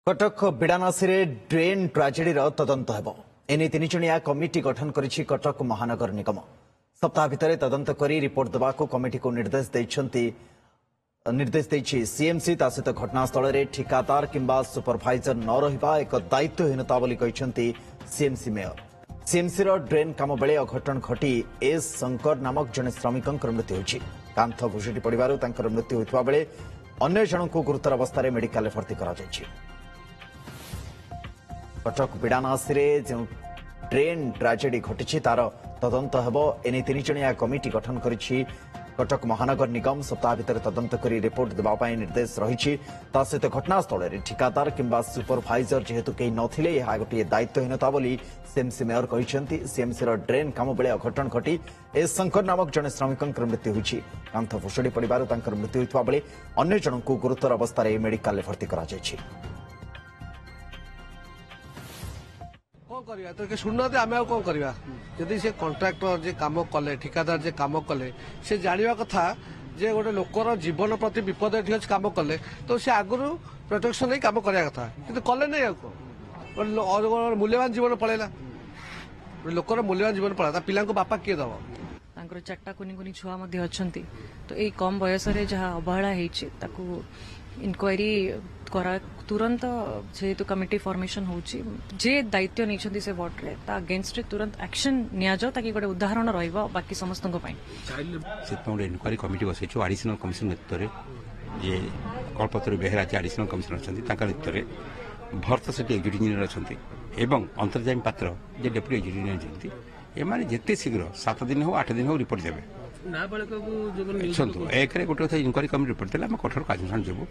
Cuttack बिड़ानासी drain ट्राजेडीर तदंत हेब एने तीन जणिया कमिटी गठन करिछि कटक महानगर निगम। सप्ताह भितर तदंत करी रिपोर्ट देबाकू कमिटी को निर्देश देछि सीएमसी। ता सहित घटनास्थल में ठिकादार किंबा सुपरभाइजर न रहिबा एक दायित्वहीनता बोली कहिसेंति सीएमसी मेयर। सीएमसी रो ड्रेन काम बेले अघटन घटी एस शंकर नामक जने श्रमिकंकर मृत्यु होछि। कांथ भुशुटी पड़िबारु तांकर मृत्यु होइतबा बेले अन्य जनकू गुरुतर अवस्था मेडिकल भर्ती करा जायछि। कटक बिड़ानासी जो ट्रेन ट्राजेडी घटी तार तदंत हेब एने तीन जणिया कमिटी गठन करिछि कटक महानगर निगम। सप्ताह भितर तदंत करी रिपोर्ट देवाई निर्देश रही। सहित घटनास्थल में ठिकादार किंबा सुपरभाइजर जेहेतु कहीं नथिले यह गोटे दायित्वहीनता बोली सीएमसी मेयर कहते। सीएमसी ड्रेन काम बेले अघटन घटी एस शंकर नामक जने श्रमिकंकर मृत्यु होछि। कांथ भुशुड़ी पड़िबारु तांकर मृत्यु होइतबा बेले अन्य जनकू गुरुतर अवस्था मेडिकल भर्ती करा जायछि। शुणुना आम कौन करवा जदि से कंट्राक्टर जे काम कले ठिकादार जे काम कले से जाना कथा जे गोटे लोकर जीवन प्रति विपद एटी काम कले तो से आगु प्रोटेक्शन नहीं काम करवा कथा कि कले नहीं मूल्यवान जीवन पड़ेगा लोकर मूल्यवान जीवन पड़ा पिला बापा किए दब चार्टा कुनी कुनी छुआ अच्छा तो यही कम बयस जहाँ अवहेला इनक्वारी करा तुरंत जेहेतु कमिटी फॉर्मेशन होची जे दायित्व नहीं से वार्ड रे ता अगेंस्ट तुरंत एक्शन निया जाओ ताकि गोटे उदाहरण रहिबो बाकी समस्त को पई से इनक्वारी कमिटी बसैछु एडिशनल कमिशन नेतृत्व रे जे कल्पतरु बेहरा जे एडिशनल कमिशनर अछंती ताका नेतृत्व रे भरत सेठी एग्जीक्यूटिव इंजीनियर अछंती एवं अंतर्जामी पात्र जे डेप्यूटी एग्जीक्यूटिव इंजीनियर अछंती एमाने जेते शीघ्र 7 दिन हो 8 दिन हो रिपोर्ट देबे। नाबालिग को जो एक गोटे इनक्वारी कमिटी रिपोर्ट देला हम कठोर कार्यानुष्ठान जेबु।